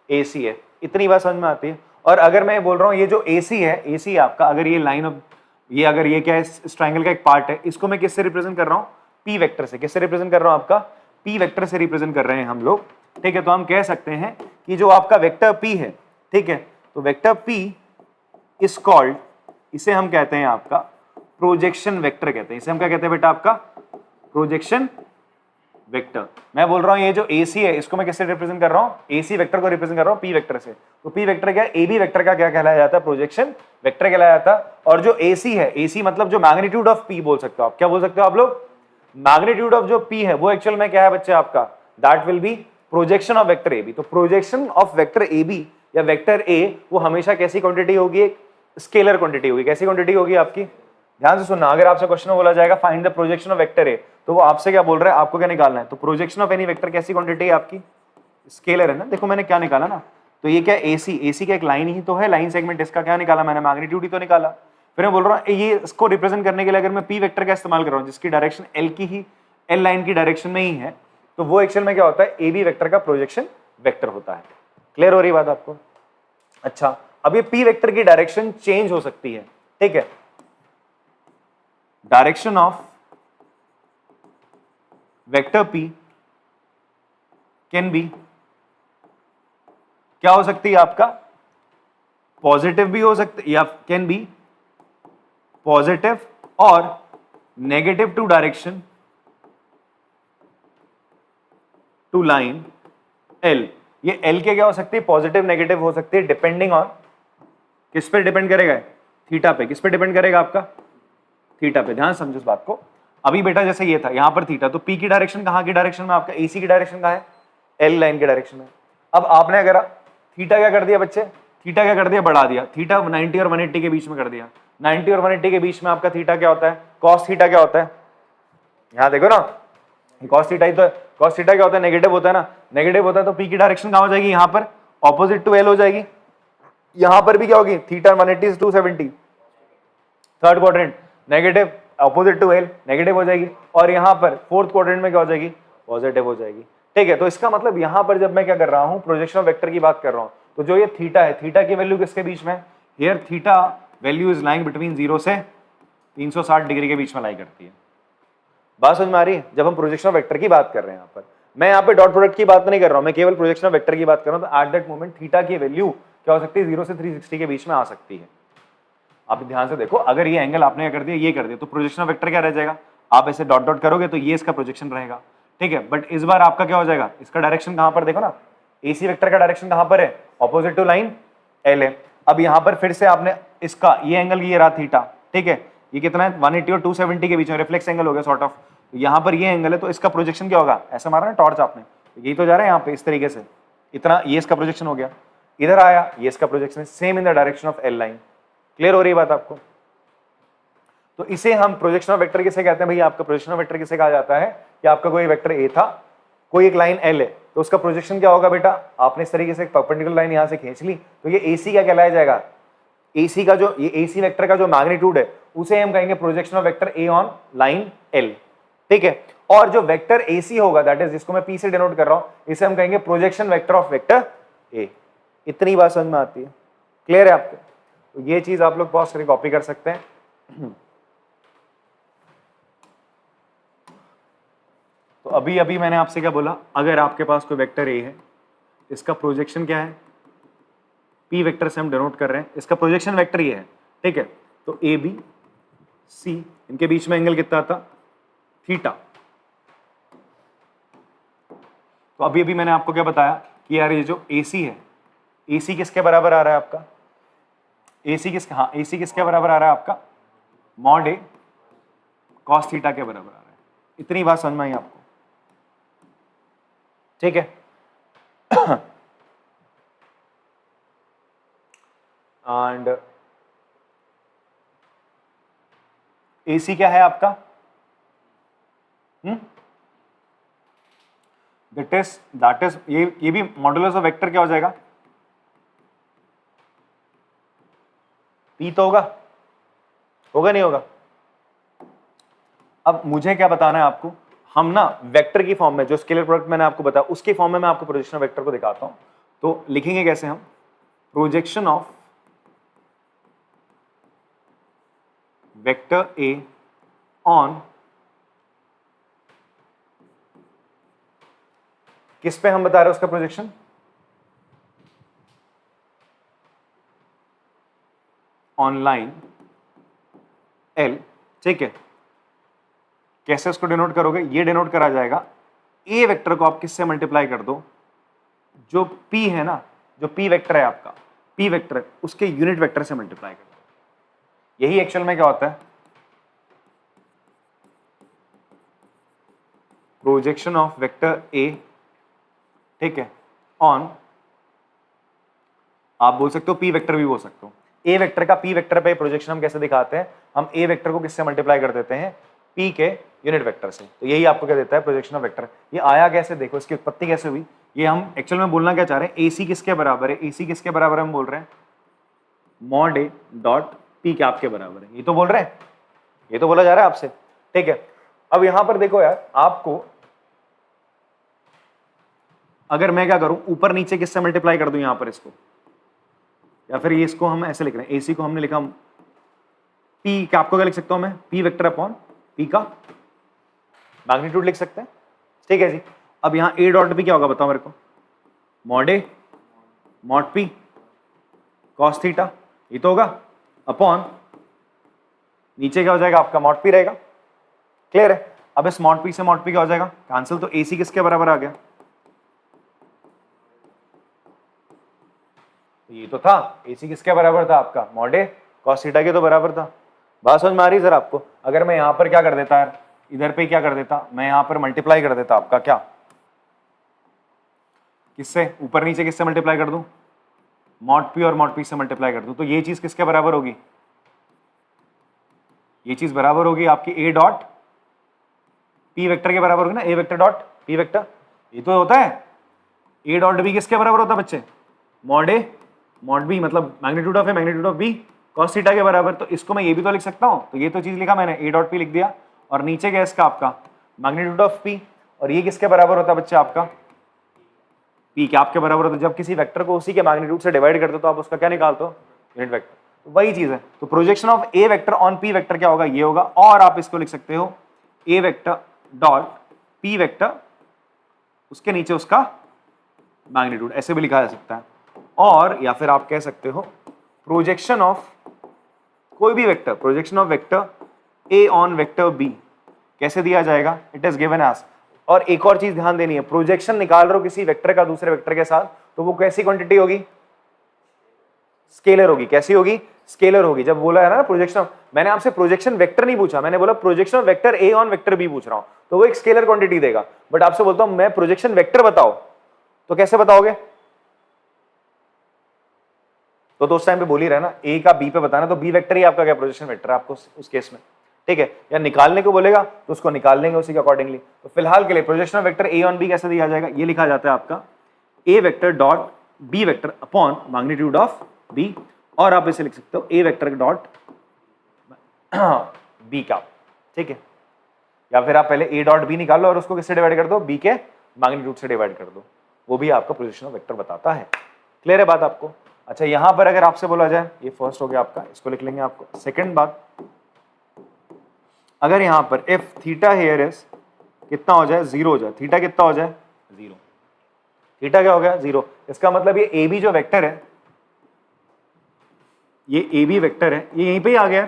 AC है। इतनी बात समझ में आती है। और अगर मैं बोल रहा हूं ये जो AC है, AC आपका, अगर ये लाइन ऑफ, ये अगर ये क्या है, इस ट्रायंगल का एक पार्ट है, इसको मैं किससे रिप्रेजेंट कर रहा हूं, पी वेक्टर से। किससे रिप्रेजेंट कर रहा हूं आपका? पी वेक्टर से रिप्रेजेंट कर रहे हैं हम लोग, ठीक है। तो हम कह सकते हैं कि जो आपका वेक्टर पी है, ठीक है, तो वेक्टर पी इज कॉल्ड, इसे हम कहते हैं आपका प्रोजेक्शन वेक्टर कहते हैं। इसे हम क्या कहते हैं बेटा? आपका प्रोजेक्शन वेक्टर। मैं बोल रहा हूं ये जो AC है इसको मैं किससे रिप्रेजेंट कर रहा हूं? AC वेक्टर को रिप्रेजेंट कर रहा हूं पी वेक्टर से। तो पी वेक्टर क्या है? AB वेक्टर का क्या कहलाया जाता है? प्रोजेक्शन वेक्टर कहलाया जाता है। और जो AC है, AC मतलब जो मैग्नीट्यूड ऑफ P बोल सकते हो आप। क्या बोल सकते हो आप लोग? मैग्नीट्यूड ऑफ जो P है वो एक्चुअल में क्या है बच्चे आपका? That will be projection of vector AB। तो प्रोजेक्शन ऑफ वेक्टर AB या वेक्टर A वो हमेशा कैसी क्वांटिटी होगी? एक स्केलर क्वांटिटी होगी। कैसी क्वांटिटी होगी आपकी? ध्यान से सुनना, अगर आपसे क्वेश्चन में बोला जाएगा find the projection of vector ए, तो वो आपसे क्या बोल रहा है? आपको क्या निकालना है? तो प्रोजेक्शन ऑफ एनी वेक्टर कैसी क्वांटिटी है आपकी? स्केलर है ना। देखो मैंने क्या निकाला ना, तो ये क्या AC, AC का एक लाइन ही तो है, लाइन सेगमेंट। इसका क्या निकाला मैंने? मैग्नीट्यूड ही तो निकाला। फिर मैं बोल रहा हूँ ये इसको रिप्रेजेंट करने के लिए अगर मैं पी वेक्टर का इस्तेमाल कर रहा हूँ जिसकी डायरेक्शन एल की ही, एल लाइन की डायरेक्शन में ही है, तो वो एक्चुअल में क्या होता है? AB वेक्टर का प्रोजेक्शन वेक्टर होता है। क्लियर हो रही बात आपको? अच्छा, अब ये पी वेक्टर की डायरेक्शन चेंज हो सकती है, ठीक है। Direction of vector P can be, क्या हो सकती है आपका? पॉजिटिव भी हो सकती, या कैन बी पॉजिटिव और negative to direction to line L। ये L के क्या हो सकती है? पॉजिटिव नेगेटिव हो सकती है, डिपेंडिंग ऑन, किस पे डिपेंड करेगा? थीटा पे। किस पे डिपेंड करेगा आपका? थीटा पे। ध्यान समझो इस बात को। अभी बेटा जैसे ये था यहां पर थीटा, तो P की डायरेक्शन कहां की डायरेक्शन में? आपका AC की डायरेक्शन कहां है? L लाइन की डायरेक्शन में। अब आपने अगर थीटा क्या कर दिया बच्चे? थीटा क्या कर दिया? बढ़ा दिया। थीटा 90 और 180 के बीच में कर दिया। 90 और 180 के बीच में आपका थीटा क्या होता है? कॉस थीटा क्या होता है? यहां देखो ना, कॉस थीटा ही तो है। कॉस थीटा क्या होता है? नेगेटिव होता है ना। नेगेटिव होता है तो P की डायरेक्शन कहां हो जाएगी? यहां पर ऑपोजिट टू L हो जाएगी। यहां पर भी क्या होगी? Theta 180 270, third quadrant negative, opposite to L negative हो जाएगी। और यहां पर फोर्थ क्वाड्रेंट में क्या हो जाएगी? पॉजिटिव हो जाएगी, ठीक है। तो इसका मतलब यहां पर जब मैं क्या कर रहा हूं? प्रोजेक्शन ऑफ वेक्टर की बात कर रहा हूं, तो जो ये थीटा है, थीटा की वैल्यू किसके बीच में? Here theta value is lying between 0 से 360 डिग्री के बीच में लाई करती है। बात समझ में आ रही है? जब हम प्रोजेक्शन ऑफ वेक्टर की बात कर रहे हैं, यहां पर मैं यहां पे डॉट प्रोडक्ट की बात नहीं कर रहा हूं, मैं केवल प्रोजेक्शन ऑफ वेक्टर की बात कर रहा हूं। तो एट दैट मोमेंट थीटा की वैल्यू क्या हो सकती है? 0 से 360 के बीच में आ सकती है। आप ध्यान से देखो, अगर ये एंगल आपने कर दिया, ये कर दिया, तो प्रोजेक्शन ऑफ वेक्टर क्या रह जाएगा? आप ऐसे डॉट डॉट करोगे तो ये इसका प्रोजेक्शन रहेगा, ठीक है। बट इस बार आपका क्या हो जाएगा? इसका डायरेक्शन कहां पर? देखो ना, AC वेक्टर का डायरेक्शन कहां पर है? ऑपोजिट टू लाइन L है। अब यहां पर फिर से आपने इसका ये एंगल, ये रहा थीटा, ठीक है। ये कितना है? 180 और 270 के बीच में रिफ्लेक्स एंगल हो गया सॉर्ट ऑफ। यहां पर ये एंगल है, तो इसका प्रोजेक्शन क्या होगा? ऐसा मारा ना टॉर्च आपने, यही तो जा रहा है यहाँ पे इस तरीके से, इतना, ये इसका प्रोजेक्शन हो गया। इधर आया, ये इसका projection, same in the direction of L line. Clear हो रही है बात आपको? तो इसे हम प्रोजेक्शन ऑफ वेक्टर किसे कहते हैं भैया? आपका प्रोजेक्शन ऑफ वेक्टर किसे कहा जाता है? कि आपका कोई वेक्टर A था, कोई एक लाइन L है, तो उसका प्रोजेक्शन क्या होगा बेटा? आपने इस तरीके से एक परपेंडिकुलर लाइन यहां से खींच ली, तो ये AC क्या कहलाया जाएगा? AC का जो, ये AC वेक्टर का जो मैग्नीट्यूड है उसे हम कहेंगे projection of vector A on line L, ठीक है। और जो वेक्टर AC होगा, दैट इज जिसको मैं P से डिनोट कर रहा हूं, इसे हम कहेंगे projection vector of vector A। इतनी बात समझ में आती है? क्लियर है आपको? तो ये चीज आप लोग पॉज करके कॉपी कर सकते हैं। तो अभी अभी मैंने आपसे क्या बोला? अगर आपके पास कोई वेक्टर A है, इसका प्रोजेक्शन क्या है? P वेक्टर से हम डिनोट कर रहे हैं, इसका प्रोजेक्शन वेक्टर ये है, ठीक है। तो AB C, इनके बीच में एंगल कितना था? थीटा। तो अभी अभी मैंने आपको क्या बताया कि यार ये जो AC है, AC किसके बराबर आ रहा है आपका? AC किसके, हाँ AC किसके बराबर आ रहा है आपका? मॉड A कॉस थीटा के बराबर आ रहा है। इतनी बात समझ में आई आपको? ठीक है। एंड AC क्या है आपका? दैट इज ये भी मॉडुलस ऑफ वेक्टर क्या हो जाएगा? P तो होगा नहीं होगा? अब मुझे क्या बताना है आपको? हम ना वेक्टर की फॉर्म में, जो स्केलर प्रोडक्ट मैंने आपको बताया उसकी फॉर्म में मैं आपको प्रोजेक्शन ऑफ वेक्टर को दिखाता हूं। तो लिखेंगे कैसे हम? Projection of vector A on किस पे हम बता रहे हैं उसका प्रोजेक्शन? ऑनलाइन एल, ठीक है। कैसे उसको डिनोट करोगे? ये डिनोट करा जाएगा, ए वेक्टर को आप किससे मल्टीप्लाई कर दो, जो पी है ना, जो पी वेक्टर है आपका, पी वेक्टर उसके यूनिट वेक्टर से मल्टीप्लाई कर दो। यही एक्चुअल में क्या होता है, प्रोजेक्शन ऑफ वेक्टर ए, ठीक है, ऑन, आप बोल सकते हो पी वेक्टर भी बोल सकते हो। ए वेक्टर का पी वेक्टर पे प्रोजेक्शन हम कैसे दिखाते हैं, हम ए वेक्टर को किससे मल्टीप्लाई कर देते हैं, पी के यूनिट वेक्टर से। तो यही आपको क्या देता है, प्रोजेक्शन ऑफ वेक्टर। ये आया कैसे, देखो इसकी उत्पत्ति कैसे हुई, ये हम एक्चुअल में बोलना क्या चाह रहे हैं, एसी किसके बराबर है, एसी किसके बराबर हम बोल रहे हैं, मॉड ए डॉट पी के आपके बराबर है, ये तो बोल रहे हैं, ये तो बोला जा रहा है आपसे, ठीक है। अब यहां पर देखो यार, आपको अगर मैं क्या करूं, ऊपर नीचे किससे मल्टीप्लाई कर दूं यहां पर इसको, या फिर ये इसको हम ऐसे लिख रहे हैं, एसी को हमने लिखा पी का, आपको क्या लिख सकता हूं मैं, पी वेक्टर अपॉन पी का मैग्नीट्यूड लिख सकते हैं, ठीक है जी। अब यहां ए डॉट पी क्या होगा बताओ मेरे को, mod A mod P cos theta, ये तो होगा, अपॉन नीचे क्या हो जाएगा आपका, मॉड पी रहेगा, क्लियर है। अब इस मॉड पी से मॉड पी क्या हो जाएगा, कैंसिल, तो एसी किसके बराबर आ गया, ये तो था, एसी किसके बराबर था आपका, मॉड ए कॉस थीटा के तो बराबर था। बात समझ में आ रही है सर आपको? अगर मैं यहां पर क्या कर देता यार, इधर पे क्या कर देता, मैं यहां पर मल्टीप्लाई कर देता आपका क्या, किससे, ऊपर नीचे किससे मल्टीप्लाई कर दूं, मॉड पी और मॉड पी से मल्टीप्लाई कर दूं, तो ये चीज किसके बराबर होगी, ये चीज बराबर होगी आपकी ए डॉट पी वेक्टर के बराबर होगी ना, ए वेक्टर डॉट पी वेक्टर, ये तो होता है। ए डॉट बी किसके बराबर होता है बच्चे, मॉड ए मॉड बी, मतलब magnitude of A magnitude of B cos theta के बराबर। तो इसको मैं ये भी तो लिख सकता हूं, तो ये तो चीज लिखा मैंने, ए डॉट पी लिख दिया, और नीचे क्या इसका आपका मैग्नीट्यूड ऑफ पी, और ये किसके बराबर होता है बच्चे आपका, पी के आपके बराबर होता है। जब किसी वेक्टर को उसी के मैग्नीट्यूड से डिवाइड करते हो तो आप उसका क्या निकालते हो, यूनिट वेक्टर, तो वही चीज है। तो projection of A vector on P vector क्या होगा, ये होगा, और आप इसको लिख सकते हो ए वेक्टर डॉट पी वेक्टर, उसके नीचे उसका मैग्नीट्यूड, ऐसे भी लिखा जा सकता है। और या फिर आप कह सकते हो प्रोजेक्शन ऑफ कोई भी vector, projection of vector A on vector B कैसे दिया जाएगा, इट इज गिवन एज। और एक और चीज ध्यान देनी है, प्रोजेक्शन निकाल रहे हो किसी वेक्टर का दूसरे वेक्टर के साथ, तो वो कैसी क्वांटिटी होगी, स्केलर होगी। कैसी होगी, स्केलर होगी। जब बोला है ना प्रोजेक्शन, मैंने आपसे प्रोजेक्शन वेक्टर नहीं पूछा, मैंने बोला projection of vector A on vector B पूछ रहा हूं, तो वो एक स्केलर क्वांटिटी देगा। बट आपसे बोलता हूं मैं प्रोजेक्शन वेक्टर बताओ, तो कैसे बताओगे, तो उस टाइम पे बोल ही रहा है ना, ए का बी पे बताना, तो बी वेक्टर ही आपका क्या प्रोजेक्शन वेक्टर है आपको उस केस में, ठीक है। या निकालने को बोलेगा तो उसको निकाल लेंगे उसी के अकॉर्डिंगली। तो फिलहाल के लिए projection of vector A on B कैसे दिया जाएगा, ये लिखा जाता है आपका A vector dot B vector upon magnitude of B, और आप इसे लिख सकते हो ए वेक्टर डॉट बी का, ठीक है। या फिर आप पहले ए डॉट बी निकालो और उसको किससे डिवाइड कर दो, बी के मैग्नीट्यूड से डिवाइड कर दो, वो भी आपका प्रोजेक्शन ऑफ वेक्टर बताता है। क्लियर है बात आपको? अच्छा, यहां पर अगर आपसे बोला जाए, ये फर्स्ट हो गया आपका, इसको लिख लेंगे आपको। सेकंड बात, अगर यहां पर इफ थीटा हेयर इज कितना हो जाए, 0 हो जाए, थीटा कितना हो जाए, 0, थीटा क्या हो गया, 0, इसका मतलब ये ए बी जो वेक्टर है, ये ए बी वेक्टर है, ये यहीं पे ही आ गया,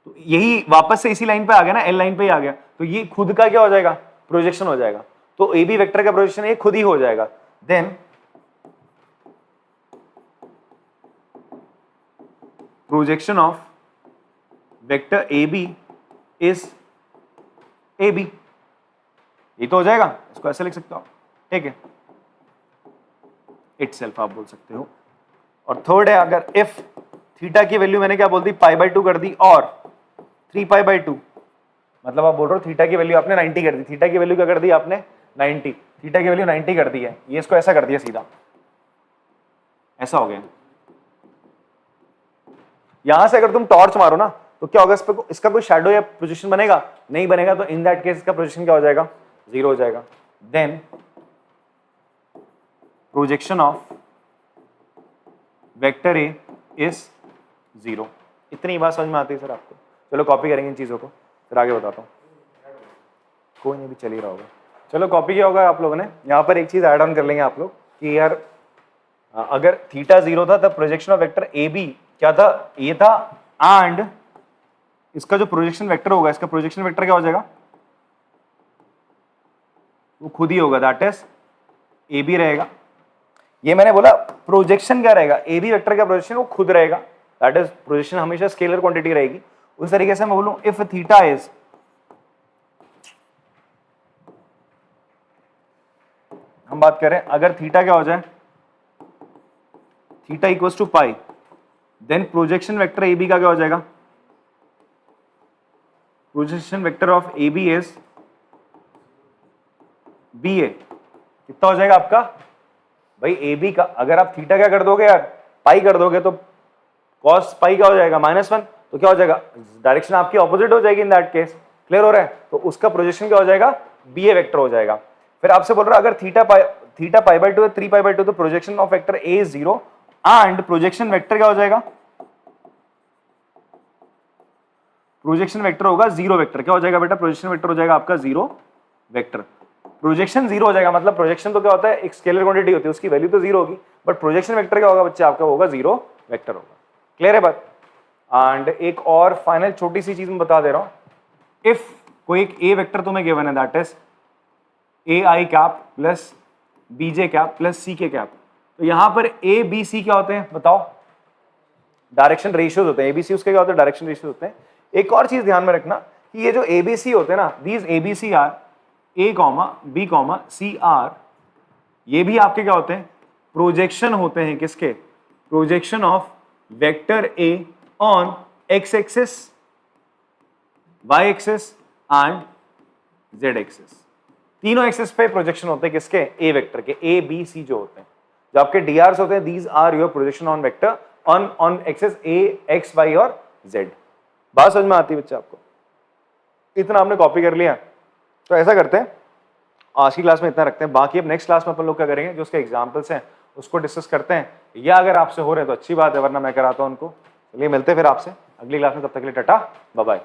तो यही वापस से इसी लाइन पे आ गया ना, एल लाइन पे ही आ गया, तो ये खुद का क्या हो जाएगा, प्रोजेक्शन हो जाएगा। तो ए बी वेक्टर का प्रोजेक्शन ये खुद ही हो जाएगा। Then projection of vector A B is A B, ये तो हो जाएगा, इसको ऐसे लिख सकते हो आप, ठीक है, इटसेल्फ आप बोल सकते हो। और थर्ड है, अगर इफ थीटा की वैल्यू मैंने क्या बोल दी, π/2 कर दी और 3π/2, मतलब आप बोल रहे हो थीटा की वैल्यू आपने 90 कर दी, थीटा की वैल्यू क्या कर दी आपने 90, थीटा की वैल्यू 90 कर दी है, ये इसको ऐसा कर दिया सीधा, ऐसा हो गया। यहां से अगर तुम टॉर्च मारो ना तो क्या होगा, इस पे इसका कोई शैडो या पोजीशन बनेगा, नहीं बनेगा, तो इन दैट केस इसका पोजीशन क्या हो जाएगा, 0 हो जाएगा। Then projection of vector A is 0। इतनी बात समझ में आती है सर आपको? चलो कॉपी करेंगे इन चीजों को, फिर आगे बताता हूं। कोई नहीं, भी चल ही रहा होगा। चलो कॉपी किया होगा आप लोगों ने। यहाँ पर एक चीज ऐड ऑन कर लेंगे आप लोग कि यार अगर थीटा 0 था तब projection of vector A B क्या था, ये था, एंड इसका जो प्रोजेक्शन वेक्टर होगा, इसका प्रोजेक्शन वेक्टर क्या हो जाएगा, वो खुद ही होगा, दैट इज ए बी रहेगा। ये मैंने बोला प्रोजेक्शन क्या रहेगा, ए बी वेक्टर का प्रोजेक्शन वो खुद रहेगा, दैट इज प्रोजेक्शन हमेशा स्केलर क्वांटिटी रहेगी। उस तरीके से मैं बोलूं इफ थीटा इज, हम बात करें अगर थीटा क्या हो जाए, theta equals to pi, then projection vector A B का क्या हो जाएगा, projection vector of A B is B A. कितना हो जाएगा आपका भाई ए बी का, अगर आप थीटा क्या कर दोगे यार, पाई कर दोगे तो कॉस पाई क्या हो जाएगा -1, तो क्या हो जाएगा, डायरेक्शन आपकी ऑपोजिट हो जाएगी इन दैट केस। क्लियर हो रहा है? तो उसका प्रोजेक्शन क्या हो जाएगा, बी ए वेक्टर हो जाएगा। फिर आपसे बोल रहा है अगर थीटा पाई बाय 2 है, 3 पाई बाय 2, तो projection of vector A is 0 and projection vector क्या हो जाएगा, प्रोजेक्शन वेक्टर होगा 0 वेक्टर। क्या हो जाएगा बेटा, प्रोजेक्शन वेक्टर हो जाएगा आपका 0 वेक्टर। प्रोजेक्शन 0 हो जाएगा, मतलब प्रोजेक्शन तो क्या होता है, एक स्केलर क्वांटिटी होती है, उसकी वैल्यू तो 0 होगी, बट प्रोजेक्शन वेक्टर क्या होगा बच्चे आपका, होगा 0 वेक्टर होगा। क्लियर है बात? एंड एक और फाइनल छोटी सी चीज मैं बता दे रहा हूं, इफ कोई एक ए वेक्टर तुम्हें गिवन है, that is A I cap plus B J cap plus C K cap, तो यहां पर ए बी सी क्या होते हैं बताओ, डायरेक्शन रेशियोज होते हैं। एबीसी उसके क्या होते हैं, डायरेक्शन रेशियोज होते हैं। एक और चीज ध्यान में रखना कि ये जो एबीसी होते हैं ना, these ABC are A comma B comma C are, ये भी आपके क्या होते हैं, प्रोजेक्शन होते हैं। किसके? Projection of vector A on X axis, Y axis and Z axis. तीनों एक्सिस पे प्रोजेक्शन होते हैं किसके, ए वेक्टर के, ए बी सी जो होते हैं। जो आपके डीआरस होते हैं, these are your projection on vector on axis A X Y और जेड। बात समझ में आती है बच्चे आपको? इतना आपने कॉपी कर लिया। तो ऐसा करते हैं, आज की क्लास में इतना रखते हैं, बाकी अब नेक्स्ट क्लास में अपन लोग क्या करेंगे, जो उसके एग्जाम्पल्स हैं उसको डिस्कस करते हैं, या अगर आपसे हो रहे हैं तो अच्छी बात है, वरना मैं कराता हूं उनको। चलिए मिलते हैं फिर आपसे अगली क्लास में, तब तक के लिए टाटा बाय बाय।